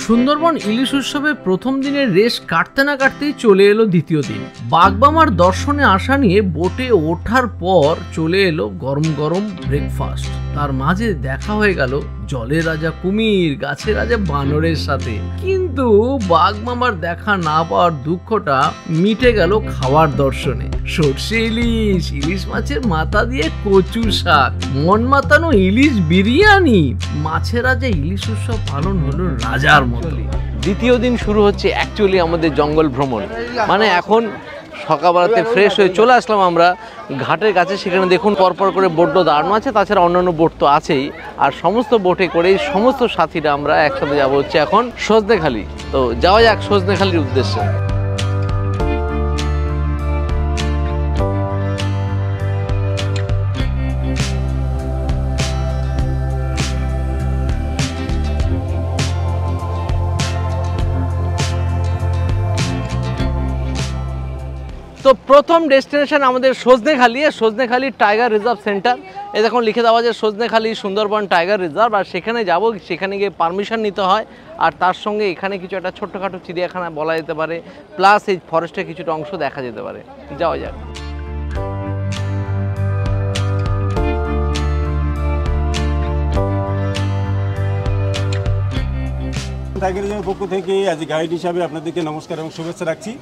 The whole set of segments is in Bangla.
সুন্দরবন ইলিশ উৎসবের প্রথম দিনের রেশ কাটতে না কাটতেই চলে এলো দ্বিতীয় দিন। বাগমামার দর্শনে আসা নিয়ে বোটে ওঠার পর চলে এলো গরম গরম ব্রেকফাস্ট। তার মাঝে দেখা হয়ে গেল জলের রাজা কুমির, গাছের রাজা বানরের সাথে। কিন্তু বাগমামার দেখা না পাওয়ার দুঃখটা মিটে গেল খাওয়ার দর্শনে। সর্ষে ইলিশ, ইলিশ মাছের মাথা দিয়ে কচু শাক, মন মাতানো ইলিশ বিরিয়ানি। মাছের রাজা ইলিশ উৎসব পালন হলো রাজার মতো। দ্বিতীয় দিন শুরু হচ্ছে অ্যাকচুয়ালি আমাদের জঙ্গল ভ্রমণ। মানে এখন সকালবেলাতে ফ্রেশ হয়ে চলে আসলাম আমরা ঘাটের কাছে। সেখানে দেখুন পরপর করে বোটও দাঁড়ানো আছে, তাছাড়া অন্যান্য বোট তো আছেই। আর সমস্ত বোটে করে সমস্ত সাথীরা আমরা একসাথে যাবো হচ্ছে এখন সজনেখালি। তো যাওয়া যাক সজনেখালির উদ্দেশ্যে। তো প্রথম ডেস্টিনেশন আমাদের Sajnekhali. Sajnekhali tiger reserve centre. এই দেখুন লিখে দেওয়া যে সজনেখালি সুন্দরবন টাইগার রিজার্ভ। আর সেখানে যাব, সেখানে গিয়ে পারমিশন নিতে হয়। আর তার সঙ্গে এখানে কিছু একটা ছোট্টখাটো চিড়িয়াখানা বলা যেতে পারে, প্লাস এই ফরেস্টের কিছুটা অংশ দেখা যেতে পারে। যাওয়া যাক। টাইগার রিজার্ভের পক্ষ থেকে আজ গাইড হিসাবে আপনাদেরকে নমস্কার এবং শুভেচ্ছা রাখছি।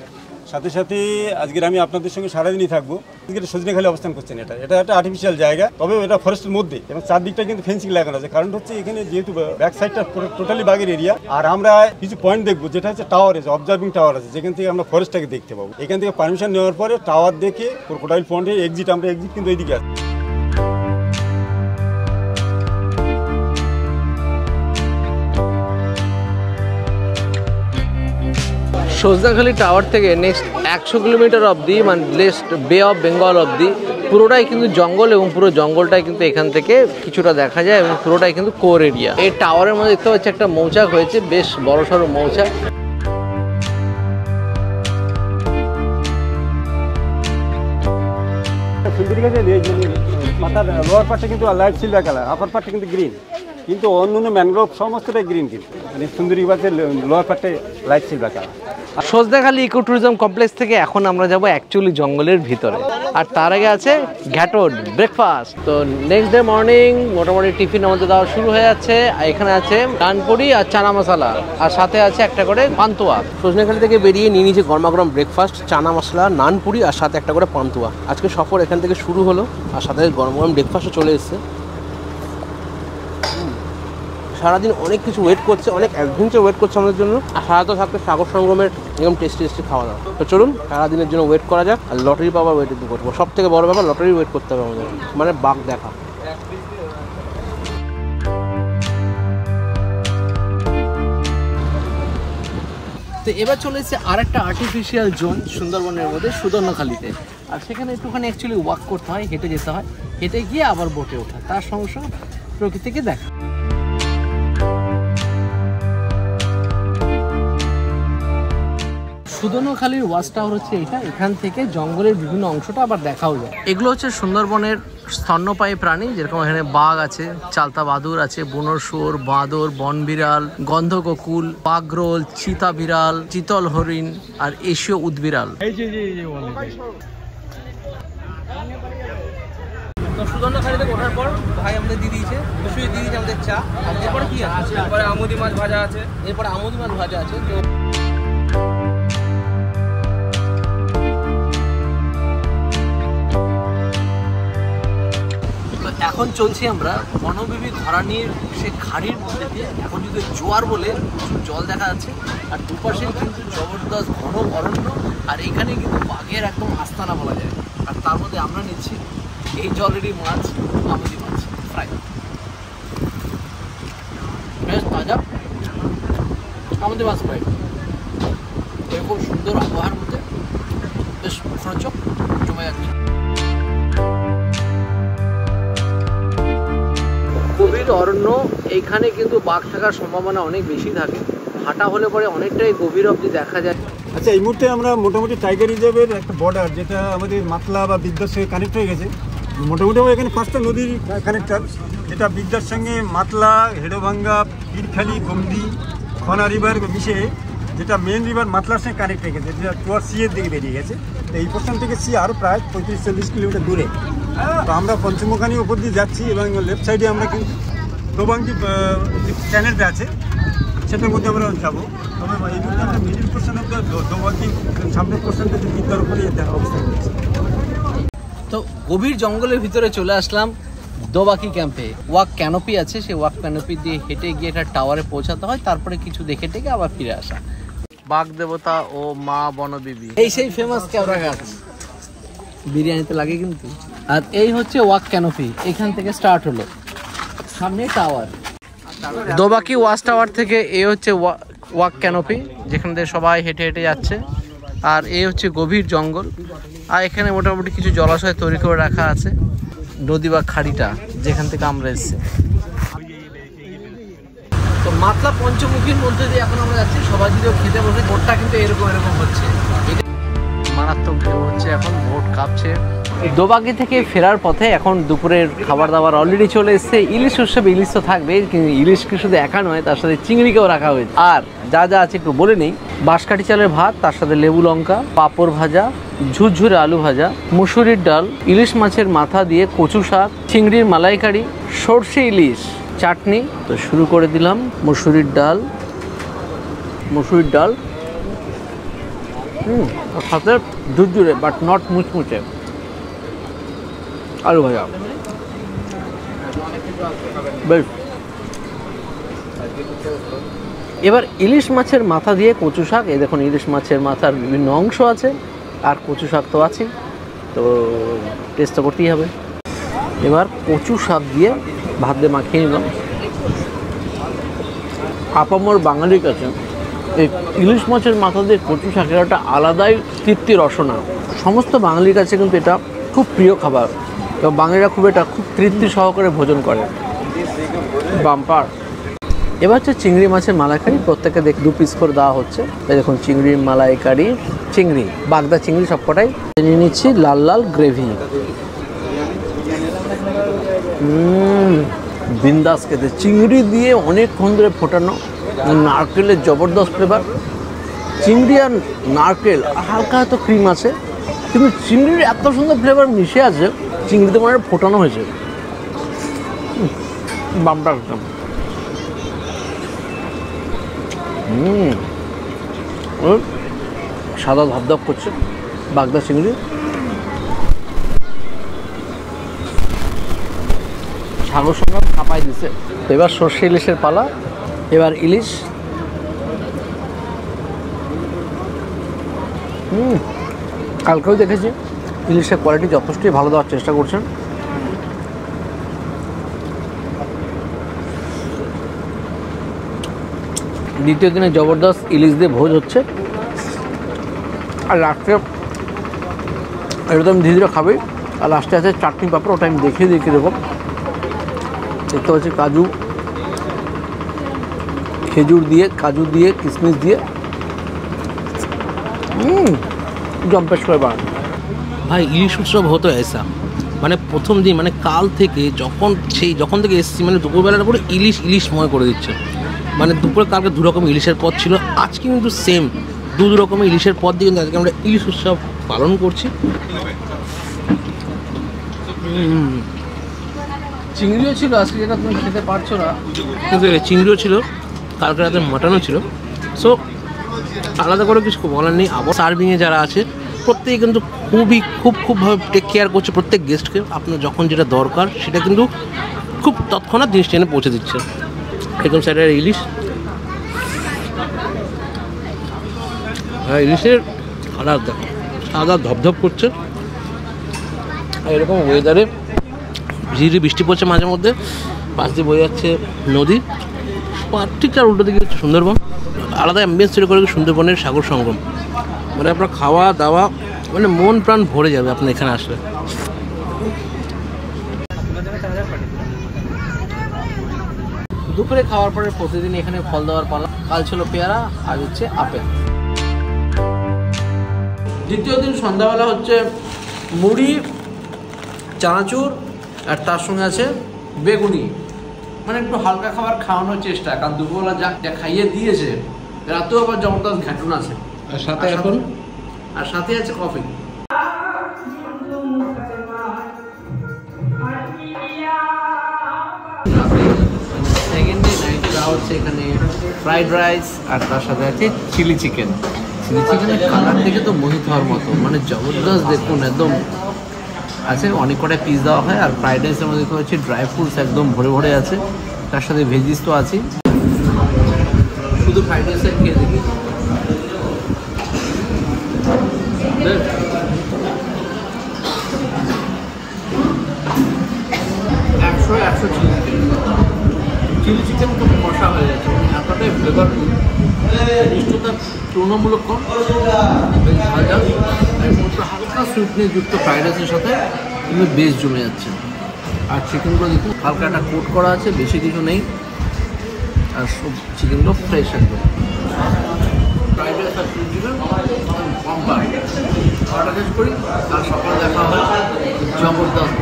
সাথে সাথে আজকের আমি আপনাদের সঙ্গে সারাদিনই থাকবো। আজকে সজনেখালি অবস্থান করছেন। এটা একটা আর্টিফিশিয়াল জায়গা, তবে এটা ফরেস্টের মধ্যে এবং চারদিকটা কিন্তু ফেন্সিং লাগানো আছে। কারণ হচ্ছে এখানে যেহেতু ব্যাক সাইডটা টোটালি বাগের এরিয়া। আর আমরা কিছু পয়েন্ট দেখবো, যেটা হচ্ছে টাওয়ার আছে, অবজার্ভিং টাওয়ার আছে, যেখান থেকে আমরা ফরেস্টটাকে দেখতে পাবো। এখান থেকে পারমিশন নেওয়ার পরে টাওয়ার দেখে ক্রোকোডাইল পয়েন্টের এক্সিট কিন্তু এইদিকে আছে। সজনেখালি টাওয়ার থেকে নেক্সট 100 কিলোমিটার অবধি, মানে লেস্ট বে অফ বেঙ্গল অবধি পুরোটাই কিন্তু জঙ্গল। এবং পুরো জঙ্গলটাই কিন্তু এখান থেকে কিছুটা দেখা যায় এবং পুরোটাই কিন্তু কোর এরিয়া। এই টাওয়ারের মধ্যে দেখতে পাচ্ছি একটা মৌচাক হয়েছে, বেশ বড়সড় মৌচাক। মাথার লোয়ার পার্টটা কিন্তু লাইট সিলভার কালার, আপার পার্টটা কিন্তু গ্রিন। কিন্তু অন্য ম্যানগ্রোভ সমস্তটাই গ্রিন। কিন্তু মানে সুন্দরী গাছের লোয়ার পার্টে light silver colour. Sajnekhali eco tourism complex থেকে এখন আমরা যাব অ্যাকচুয়ালি জঙ্গলের ভিতরে। আর তার আগে আছে ঘ্যাটোড ব্রেকফাস্ট। তো নেক্সট ডে মর্নিং মোটামুটি টিফিন আমাদের দেওয়া শুরু হয়ে যাচ্ছে। এখানে আছে নানপুরি আর চানা মশলা, আর সাথে আছে একটা করে পান্তুয়া। সজনেখালি থেকে বেরিয়ে নিয়ে নিয়েছে গরমাগরম ব্রেকফাস্ট, চানা মশলা, নানপুরি আর সাথে একটা করে পান্তুয়া। আজকে সফর এখান থেকে শুরু হলো আর সাথে গরম গরম ব্রেকফাস্টও চলে এসছে। সারাদিন অনেক কিছু ওয়েট করছে, অনেক অ্যাডভেঞ্চার ওয়েট করছে আমাদের জন্য। আর সারাতে থাকতে সাগর সঙ্গমের একদম টেস্টি খাওয়া দাওয়া। তো চলুন সারাদিনের জন্য ওয়েট করা যাক। আর লটারি পাওয়ার ওয়েট করবো, সব থেকে বড় ব্যাপার লটারি ওয়েট করতে হবে আমাদের, মানে বাঘ দেখা। তো এবার চলে এসেছে আর একটা আর্টিফিশিয়াল জোন সুন্দরবনের মধ্যে, সুদর্ণখালিতে। আর সেখানে একটুখানি অ্যাকচুয়ালি ওয়াক করতে হয়, হেঁটে যেতে হয়, হেঁটে গিয়ে আবার বোটে ওঠা, তার সঙ্গে সঙ্গে প্রকৃতিকে দেখা। সুদর্ণখালির ওয়াচ টাওয়ার হচ্ছে এটা। এখান থেকে জঙ্গলের বিভিন্ন অংশটা আবার দেখাও যায়। এগুলো হচ্ছে সুন্দরবনের স্তন্যপায়ী প্রাণী, যেরকম এখানে বাঘ আছে, চালতা বাদুর আছে, বুনোর শুয়োর, বাঁদর, বনবিড়াল, গন্ধককুল, বাঘরোল, চিতা বিড়াল, চিতল হরিণ আর এশীয় উদবিড়াল। তো সুদর্ণখালিতে ওঠার পর ভাই আমাদের দিয়ে দিয়েছে আমাদের চা। আর এরপরে কি আছে? এরপরে আমুদি মাছ ভাজা আছে। তো এখন চলছি আমরা বনবিবি ধরানির সে খাড়ির মধ্যে দিয়ে। এখন যদি জোয়ার বলে জল দেখা যাচ্ছে, আর দুপাশে কিন্তু জবরদস্ত ঘন অরণ্য। আর এখানে কিন্তু বাঘের একদম আস্তানা বলা যায়। আর তার মধ্যে আমরা নিচ্ছি এই জলেরই মাছ, আমুদি মাছ ফ্রাই, বেশ তাজা আমুদি মাছ ফ্রাই। এরকম সুন্দর আবহাওয়ার মধ্যে বেশ মুখরোচক জমে যাচ্ছে। গভীর অরণ্য, এইখানে কিন্তু বাঘ থাকার সম্ভাবনা অনেক বেশি থাকে। হাঁটা হলে পরে অনেকটাই গভীর অবধি দেখা যায়। আচ্ছা, এই মুহূর্তে আমরা মোটামুটি টাইগার রিজার্ভের একটা বর্ডার, যেটা আমাদের মাতলা বা বিদ্যার সঙ্গে কানেক্ট হয়ে গেছে। মোটামুটি এখানে 5টা নদীর কানেক্টার, যেটা বিদ্যার সঙ্গে মাতলা, হেডোভাঙ্গা, পীরখালি, গমদি, খনা রিভার মিশে যেটা মেন রিভার মাতলার সঙ্গে কানেক্ট রেখেছে, যেটা টুয়ার সি এর দিকে বেরিয়ে গেছে। তো এই পোর্শন থেকে সি আরও প্রায় 35-40 কিলোমিটার দূরে। তো আমরা পঞ্চমুখানি উপর দিয়ে যাচ্ছি এবং লেফট সাইডে আমরা কিন্তু দোবাঙ্গি যে চ্যানেলটা আছে সেটার মধ্যে আমরা যাবো। তবে এই মুহূর্তে আমরা মিডিল পোর্শন অফ দোবাঙ্গি সামনের পোর্শনটা যে বিদ্যার উপরে অবস্থান করছি। তো গভীর জঙ্গলের ভিতরে চলে আসলাম দোবাকি ক্যাম্পে। ওয়াক ক্যানোপি আছে, সেই ওয়াক ক্যানোপি দিয়ে হেঁটে গিয়ে একটা টাওয়ারে পৌঁছাতে হয়, তারপরে কিছু দেখে টেকে আবার ফিরে আসা। বাঘ দেবতা ও মা বনবিবি, এই সেই ফেমাস কেওড়া গাছ, বিরিয়ানিতে লাগে কিন্তু। আর এই হচ্ছে ওয়াক ক্যানোপি, এখান থেকে স্টার্ট হলো, সামনে টাওয়ার। দোবাকি ওয়াচ টাওয়ার থেকে এই হচ্ছে ওয়াক ক্যানোপি, যেখান থেকে সবাই হেঁটে হেঁটে যাচ্ছে। আর এই হচ্ছে গভীর জঙ্গল, আর এখানে মোটামুটি কিছু জলাশয় তৈরি করে রাখা আছে, নদী বা খাড়িটা যেখান থেকে আমরা এসেছি। তো মাতলা পঞ্চমুখীর মধ্যে দিয়ে এখন আমরা যাচ্ছি, সবাই যদিও খেতে বসে, বোটটা কিন্তু এরকম হচ্ছে, মারাত্মক ঢেউ হচ্ছে, এখন বোট কাঁপছে। দোবাকি থেকে ফেরার পথে এখন দুপুরের খাবার দাবার অলরেডি চলে এসছে। ইলিশ উৎসবে ইলিশ তো থাকবে, কিন্তু ইলিশকে শুধু একা নয়, তার সাথে চিংড়িকেও রাখা হয়েছে। আর যা যা আছে একটু বলে নেই: বাঁশকাঠি চালের ভাত, তার সাথে লেবু লঙ্কা, পাঁপড় ভাজা, ঝুরঝুরে আলু ভাজা, মুসুরির ডাল, ইলিশ মাছের মাথা দিয়ে কচু শাক, চিংড়ির মালাইকারি, সর্ষে ইলিশ, চাটনি। তো শুরু করে দিলাম মুসুরির ডাল, সাথে ঝুরঝুরে বাট নট মুচমুচে আলু ভাজা, বেশ। এবার ইলিশ মাছের মাথা দিয়ে কচু শাক। এই দেখুন, ইলিশ মাছের মাথার বিভিন্ন অংশ আছে, আর কচু শাক তো আছেই, তো টেস্ট তো করতেই হবে। এবার কচু শাক দিয়ে ভাত দিয়ে মাখিয়ে নিলাম। আপামর বাঙালির কাছে এই ইলিশ মাছের মাথা দিয়ে কচু শাকের একটা আলাদাই তৃপ্তি রসনা। সমস্ত বাঙালির কাছে কিন্তু এটা খুব প্রিয় খাবার, এবং বাঙালিরা খুব তৃপ্তি সহকারে ভোজন করে। বাম্পার। এবার হচ্ছে চিংড়ি মাছের মালাইকারি, প্রত্যেকে 2 পিস করে দেওয়া হচ্ছে। তাই দেখুন, চিংড়ির মালাইকারি, চিংড়ি, বাগদা চিংড়ি সবকটাই নিয়ে নিচ্ছি। লাল লাল গ্রেভি, বিন্দাস খেতে। চিংড়ি দিয়ে অনেকক্ষণ ধরে ফোটানো, নারকেলের জবরদস্ত ফ্লেভার। চিংড়ি আর নারকেল, হালকা হয়তো ক্রিম আছে, কিন্তু চিংড়ির এত সুন্দর ফ্লেভার মিশে আছে, চিংড়িতে মানে ফোটানো হয়েছে। বাম্পার একদম। সাদা ধপধপ করছে বাগদা চিংড়ি। সাগর সঙ্গে কাঁপাই দিছে। এবার সর্ষে ইলিশের পালা। এবার ইলিশ, কালকেও দেখেছি ইলিশের কোয়ালিটি যথেষ্টই ভালো দেওয়ার চেষ্টা করছেন। দ্বিতীয় দিনে জবরদস্ত ইলিশ দিয়ে ভোজ হচ্ছে। আর লাস্টে এটা তো আমি ধীরে ধীরে খাবেই। আর লাস্টে আছে চাটনি পাপড়, ওটা আমি দেখিয়ে দেবো। দেখতে পাচ্ছি কাজু, খেজুর দিয়ে, কাজু দিয়ে, কিশমিশ দিয়ে, জম্পেশ করে বান। ভাই ইলিশ উৎসব হতো এসা, মানে প্রথম দিন, মানে কাল থেকে যখন থেকে এসেছি, মানে দুপুরবেলাটা করে ইলিশময় করে দিচ্ছে। মানে দুপুরে কালকে 2 রকম ইলিশের পদ ছিল, আজকে কিন্তু সেম 2 রকমের ইলিশের পদ দিয়ে কিন্তু আজকে আমরা ইলিশ উৎসব পালন করছি। চিংড়িও ছিল আজকে, যেটা তুমি খেতে পারছো না, কিন্তু চিংড়িও ছিল, কালকে রাতে মাটনও ছিল। সো আলাদা করে কিছু বলার নেই। আবার সার্ভিংয়ে যারা আছে প্রত্যেকে কিন্তু খুবভাবে টেক কেয়ার করছে প্রত্যেক গেস্টকে। আপনার যখন যেটা দরকার সেটা কিন্তু খুব তৎক্ষণাৎ জিনিসটা এনে পৌঁছে দিচ্ছে। একদম সাইডের ইলিশ, ইলিশের কালার দেখো, সাদা ধপধপ করছে। আর এরকম ওয়েদারে ঝিরি বৃষ্টি পড়ছে, মাঝে মধ্যে পাশ দিয়ে বয়ে যাচ্ছে নদী, ঠিক তার উল্টো দিকে হচ্ছে সুন্দরবন। আলাদা অ্যাম্বিয়েন্স তৈরি করে সুন্দরবনের সাগর সঙ্গম। মানে আপনার খাওয়া দাওয়া, মানে মন প্রাণ ভরে যাবে আপনার এখানে আসলে। দুপুরে খাওয়ার পরে প্রতিদিন এখানে ফল দেওয়ার পালা। কাল ছিল পেয়ারা, আজ হচ্ছে আপেল। দ্বিতীয় দিন সন্ধ্যাবেলা হচ্ছে মুড়ি, চানাচুর, আর তার সঙ্গে আছে বেগুনি। মানে একটু হালকা খাবার খাওয়ানোর চেষ্টা, কারণ দুপুরবেলা যা খাইয়ে দিয়েছে, রাতেও আবার জবরদস্ত ঘ্যাটুন আছে, আর সাথে এখন আর সাথে আছে কফি। সেকেন্ড ডে নাইটে দেওয়া হচ্ছে এখানে ফ্রাইড রাইস, আর তার সাথে আছে চিলি চিকেন। চিলি চিকেনের কালার দেখে তো মোহিত হওয়ার মতো, মানে জবরদস্ত দেখুন, একদম আছে। অনেক কটা পিস দেওয়া হয়, আর ফ্রাইড রাইসের মধ্যে দেখতে পাচ্ছি ড্রাই ফ্রুটস একদম ভরে ভরে আছে, তার সাথে ভেজিস তো আছে। শুধু ফ্রাইড রাইসটা খেয়ে দেখি, একশো চিলি চিকেন খুব মশা হয়ে যাচ্ছে, এতটাই ফ্লেভারফুল, মিষ্টতা তুলনামূলক কম, বেশ ভাজা, হালকা সুইটনেস যুক্ত ফ্রাইড রাইসের সাথে কিন্তু বেশ জমে যাচ্ছে। আর চিকেনগুলো দেখুন হালকা একটা কোট করা আছে, বেশি কিছু নেই, আর সব চিকেনগুলো ফ্রেশ একদম। ফ্রাইড রাইস আর চিলি চিকেন কম পাই, খাওয়াটা শেষ করি, আর সকালে দেখা হয় জবরদস্ত।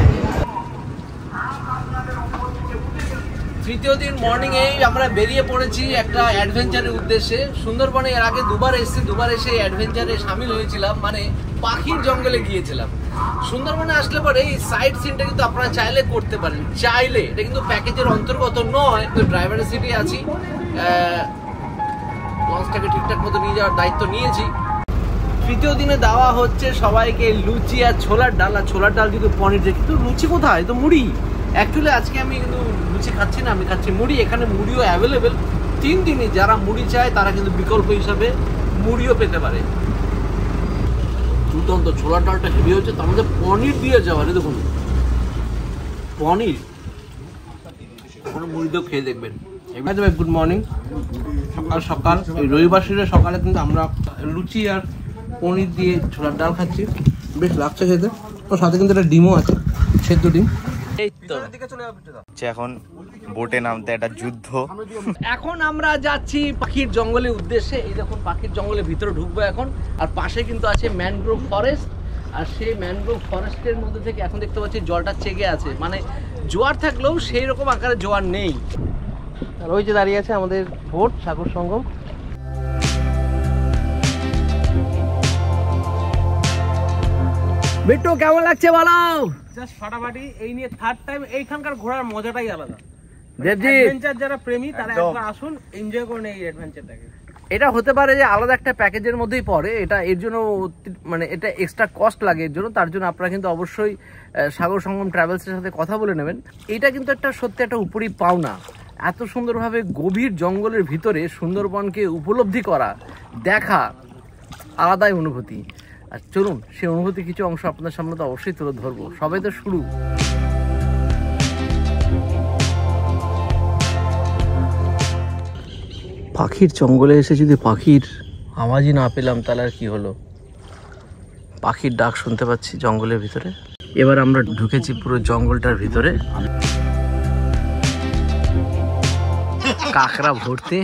তৃতীয় দিন মর্নিংয়েই আমরা বেরিয়ে পড়েছি একটা অ্যাডভেঞ্চারের উদ্দেশ্যে। সুন্দরবনে এর আগে দুবার এসে অ্যাডভেঞ্চারে সামিল হয়েছিলাম, মানে পাখির জঙ্গলে গিয়েছিলাম। সুন্দরবনে আসলে পরে এই সাইট সিনটা কিন্তু আপনারা চাইলে করতে পারেন, চাইলে। এটা কিন্তু প্যাকেজের অন্তর্গত নয়, তো ড্রাইভারের সিটে আছি, লঞ্চটাকে ঠিকঠাক মতো নিয়ে যাওয়ার দায়িত্ব নিয়েছি। তৃতীয় দিনে দেওয়া হচ্ছে সবাইকে লুচি আর ছোলার ডাল, আর ছোলার ডাল কিন্তু পনির দিয়ে। কিন্তু লুচি কোথায়, তো মুড়ি। অ্যাকচুয়ালি আজকে আমি কিন্তু লুচি খাচ্ছি না, আমি খাচ্ছি মুড়ি। এখানে মুড়িও অ্যাভেলেবেল 3 দিনই, যারা মুড়ি চায় তারা কিন্তু বিকল্প হিসাবে মুড়িও পেতে পারে। দুর্দান্ত, ছোলার ডালটা হেভি হচ্ছে, তার মধ্যে পনির দিয়ে যাওয়া, দেখুন পনির, কোনো মুড়িতেও খেয়ে দেখবেন। গুড মর্নিং, সকাল সকাল এই রবিবার সকালে কিন্তু আমরা লুচি আর পনির দিয়ে ছোলার ডাল খাচ্ছি, বেশ লাগছে খেতে। ওর সাথে কিন্তু একটা ডিমও আছে, সেদ্ধ ডিম। এখন বোটে নামতে একটা যুদ্ধ। এখন আমরা যাচ্ছি পাখির জঙ্গলের উদ্দেশ্যে। এই দেখুন পাখির জঙ্গলের ভিতরে ঢুকবো এখন, আর পাশে কিন্তু আছে ম্যানগ্রোভ ফরেস্ট, আর সেই ম্যানগ্রোভ ফরেস্টের মধ্যে থেকে এখন দেখতে পাচ্ছি জলটা চেগে আছে, মানে জোয়ার থাকলেও সেই রকম আকারে জোয়ার নেই। আর ওই যে দাঁড়িয়ে আছে আমাদের বোট সাগর সঙ্গম। বিট্টু কেমন লাগছে বলো? জাস্ট ফাটাফাটি। এই নিয়ে থার্ড টাইম এইখানকার ঘোরার মজাটাই আলাদা। দেবজি, অ্যাডভেঞ্চার যারা প্রেমী তারা একবার আসুন, এনজয় করুন এই অ্যাডভেঞ্চারটাকে। এটা হতে পারে যে আলাদা একটা প্যাকেজের মধ্যেই পড়ে, এটা এর জন্য মানে এটা এক্সট্রা কস্ট লাগে এর জন্য, তার জন্য আপনারা কিন্তু অবশ্যই সাগর সঙ্গম ট্রাভেলসের সাথে কথা বলে নেবেন। এটা কিন্তু একটা সত্যি একটা উপরি পাওনা, এত সুন্দরভাবে গভীর জঙ্গলের ভিতরে সুন্দরবনকে উপলব্ধি করা, দেখা, আলাদাই অনুভূতি। আর চলুন সেই অনুভূতি কিছু অংশ আপনাদের সামনে তো অবশ্যই তুলে ধরবো। সবাই তো শুরু। পাখির জঙ্গলে এসে যদি পাখির আওয়াজই না পেলাম তাহলে আর কি হলো। পাখির ডাক শুনতে পাচ্ছি জঙ্গলের ভিতরে। এবার আমরা ঢুকেছি পুরো জঙ্গলটার ভিতরে, কাঁকড়া ভর্তি,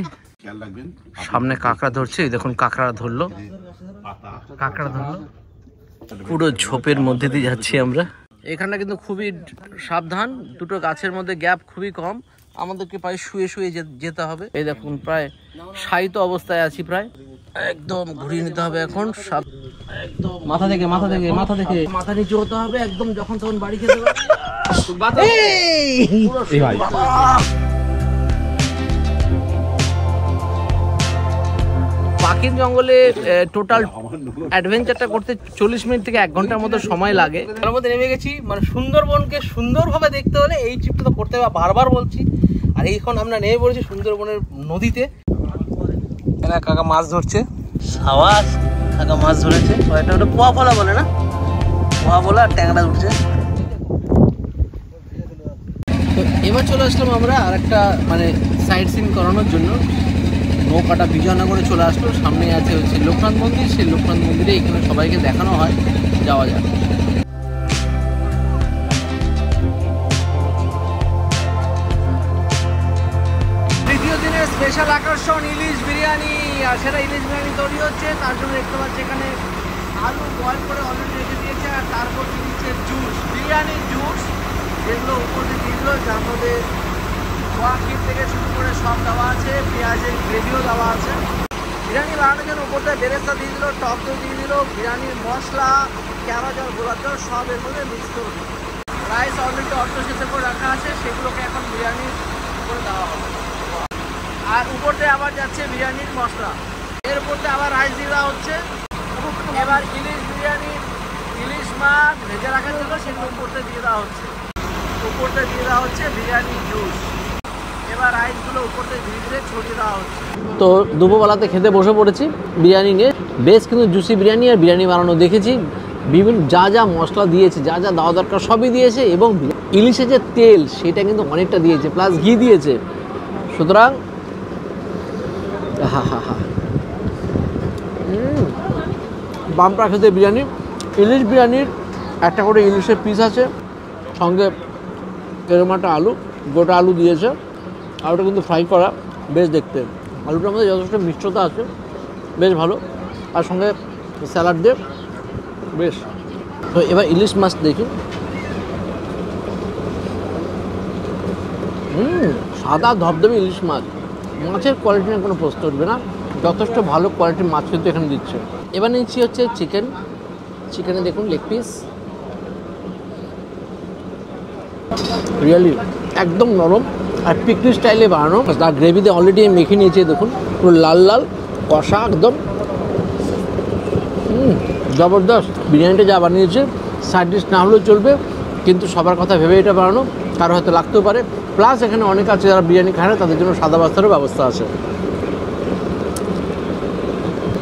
সামনে কাঁকড়া ধরছে, এই দেখুন কাঁকড়া ধরলো, পুরো ঝোপের মধ্যে দিয়ে যাচ্ছি আমরা। এখানটা কিন্তু খুবই সাবধান, দুটো গাছের মধ্যে গ্যাপ খুবই কম, আমাদেরকে প্রায় শুয়ে শুয়ে যেতে হবে। এই দেখুন প্রায় শায়িত অবস্থায় আছি, প্রায় একদম ঘুরিয়ে নিতে হবে এখন। একদম মাথা থেকে মাথা নিচু হতে হবে, একদম যখন তখন বাড়ি খেতে হবে। পাখির জঙ্গলে টোটাল অ্যাডভেঞ্চারটা করতে 40 মিনিট থেকে 1 ঘন্টার মতো সময় লাগে। তার মধ্যে নেমে গেছি, মানে সুন্দরবনকে সুন্দরভাবে দেখতে হলে এই ট্রিপটা তো করতে হবে, বারবার বলছি। আর এইখন আমরা নেমে পড়েছি সুন্দরবনের নদীতে। এখানে কাকা মাছ ধরছে, সাবাস কাকা মাছ ধরেছে। এটা ওটা পোয়া ফলা বলে না, পোয়া বলা, ট্যাংরা উঠছে। তো এবার চলে আসলাম আমরা আর একটা মানে সাইট সিন করানোর জন্য। নৌকাটা বিজয়নগরে চলে আসলো, সামনে আছে হচ্ছে লোকনাথ মন্দির, সেই লোকনাথ মন্দিরে এখানে সবাইকে দেখানো হয়, যাওয়া যাক। তৃতীয় দিনের স্পেশাল আকর্ষণ ইলিশ বিরিয়ানি, আর সেটা ইলিশ বিরিয়ানি তৈরি হচ্ছে। তার জন্য দেখতে পাচ্ছি এখানে আলু বয়েল করে অলরেডি রেখে দিয়েছে, আর তারপর দিচ্ছে জুস, বিরিয়ানির জুস, যেগুলো উপরে দিয়েছিল, যার মধ্যে ওয়াকির থেকে শুরু করে সব দেওয়া আছে, পেঁয়াজের গ্রেভিও দেওয়া আছে। বিরিয়ানি বানানোর জন্য উপরটা বেরেস্তা দিয়ে দিল, টক দই দিয়ে দিল, বিরিয়ানির মশলা, কেওড়া জল, গোলাপ জল সব এর মধ্যে মিক্স করে দিল। রাইস অলরেডি অল্প শেষে করে রাখা আছে, সেগুলোকে এখন বিরিয়ানির উপরে দেওয়া হবে। আর উপরতে আবার যাচ্ছে বিরিয়ানির মশলা, এর উপরতে আবার রাইস দিয়ে দেওয়া হচ্ছে। এবার ইলিশ বিরিয়ানি, ইলিশ মাছ ভেজে রাখার জন্য সেগুলো উপরতে দিয়ে দেওয়া হচ্ছে। উপরতে দিয়ে দেওয়া হচ্ছে বিরিয়ানির জুস। এবার রাইসগুলো উপরতে ধীরে ধীরে ছড়িয়ে দেওয়া হচ্ছে। তো দুপুরবেলাতে খেতে বসে পড়েছি বিরিয়ানি নিয়ে। বেশ কিন্তু জুসি বিরিয়ানি আর বিরিয়ানি বানানো দেখেছি। বিভিন্ন যা যা মশলা দিয়েছে, যা যা দেওয়া দরকার সবই দিয়েছে, এবং ইলিশের যে তেল সেটা কিন্তু অনেকটা দিয়েছে, প্লাস ঘি দিয়েছে। সুতরাং বাম্পার খেতে বিরিয়ানি। ইলিশ বিরিয়ানির একটা করে ইলিশের পিস আছে, সঙ্গে এরকম একটা আলু, গোটা আলু দিয়েছে। আলুটা কিন্তু ফ্রাই করা, বেশ দেখতে। আলুটার মধ্যে যথেষ্ট মিষ্টতা আছে, বেশ ভালো। আর সঙ্গে স্যালাড দিয়ে বেশ। তো এবার ইলিশ মাছ দেখি। সাদা ধবধবে ইলিশ মাছ। মাছের কোয়ালিটি নিয়ে কোনো প্রশ্ন উঠবে না, যথেষ্ট ভালো কোয়ালিটির মাছ কিন্তু এখানে দিচ্ছে। এবার নিচ্ছি হচ্ছে চিকেন। চিকেনে দেখুন লেগ পিস, রিয়েলি একদম নরম আর পিকনিক স্টাইলে বানানো। তার গ্রেভিতে অলরেডি মেখে নিয়েছে, দেখুন পুরো লাল লাল কষা একদম। জবরদস্ত বিরিয়ানিটা যা বানিয়েছে, সাইড ডিশ না হলেও চলবে, কিন্তু সবার কথা ভেবে এটা বানানো, কারো হয়তো লাগতেও পারে। প্লাস এখানে অনেক আছে যারা বিরিয়ানি খায় না, তাদের জন্য সাদা বাস্তারও ব্যবস্থা আছে।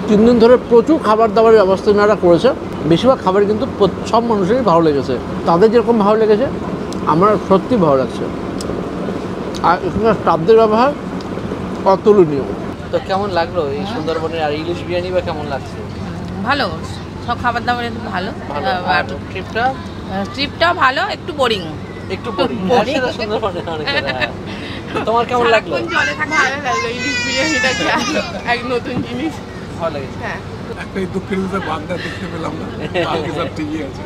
3 দিন ধরে প্রচুর খাবার দাবারের ব্যবস্থা এনারা করেছে। বেশিরভাগ খাবার কিন্তু সব মানুষেরই ভালো লেগেছে। তাদের যেরকম ভালো লেগেছে আমার সত্যি ভালো লাগছে। আর এখানকার স্টাফদের ব্যবহার অতুলনীয়। তো কেমন লাগলো এই সুন্দরবনের আর ইলিশ বিরিয়ানি, বা কেমন লাগছে? ভালো, সব খাবার দাবার ভালো। আর ট্রিপটাও ভালো, একটু বোরিং। একটু সুন্দরবনে তোমার কেমন লাগলো? জলে থাকা ভালো লাগলো, ইলিশ বিরিয়ানিটা এক নতুন জিনিস ভালো লেগেছে। হ্যাঁ, একটাই দুঃখের মধ্যে বাগদা দেখতে পেলাম না, বাকি সব ঠিকই আছে।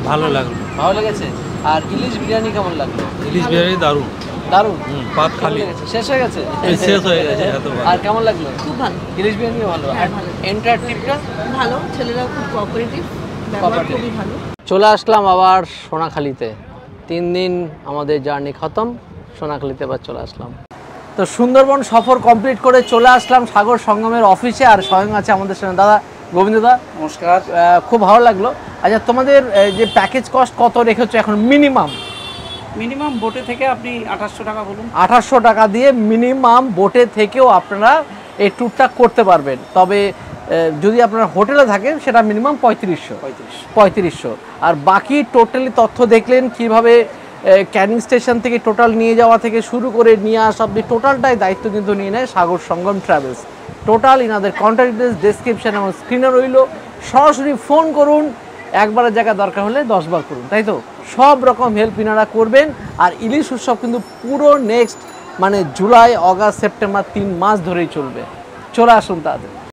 ভালো লাগলো। ভালো লেগেছে। আর ইলিশ বিরিয়ানি কেমন লাগলো? ইলিশ বিরিয়ানি দারুণ দারুণ। পাত খালি শেষ হয়ে গেছে? শেষ হয়ে গেছে এত আর কেমন লাগলো? খুব ভালো। ইলিশ বিরিয়ানিও ভালো। আর এন্টার ট্রিপটা ভালো, ছেলেরাও খুব কোঅপারেটিভ, ব্যবহার খুবই ভালো। চলে আসলাম আবার সোনাখালীতে। 3 দিন আমাদের জার্নি খতম, সোনাখালীতে আবার চলে আসলাম। তো সুন্দরবন সফর কমপ্লিট করে চলে আসলাম সাগর সঙ্গমের অফিসে। আর স্বয়ং আছে আমাদের সঙ্গে দাদা গোবিন্দদা। নমস্কার। খুব ভালো লাগলো। আচ্ছা, তোমাদের যে প্যাকেজ কস্ট কত রেখেছো এখন মিনিমাম? মিনিমাম বোটে থেকে আপনি 2800 টাকা বলুন। 2800 টাকা দিয়ে মিনিমাম বোটে থেকেও আপনারা এই ট্যুরটা করতে পারবেন। তবে যদি আপনারা হোটেলে থাকেন সেটা মিনিমাম 3500। আর বাকি টোটালি তথ্য দেখলেন কীভাবে ক্যানিং স্টেশন থেকে টোটাল নিয়ে যাওয়া থেকে শুরু করে নিয়ে আসা অব্দি টোটালটাই দায়িত্ব কিন্তু নিয়ে নেয় সাগর সঙ্গম ট্রাভেলস। টোটাল ইনাদের কন্ট্যাক্ট ডিটেলস ডেসক্রিপশন এবং স্ক্রিনে রইল। সরাসরি ফোন করুন, একবারের জায়গা দরকার হলে 10 বার করুন, তাই তো? সব রকম হেল্প ইনারা করবেন। আর ইলিশ উৎসব কিন্তু পুরো নেক্সট মানে জুলাই, অগাস্ট, সেপ্টেম্বর 3 মাস ধরেই চলবে। চলে আসুন তাদের।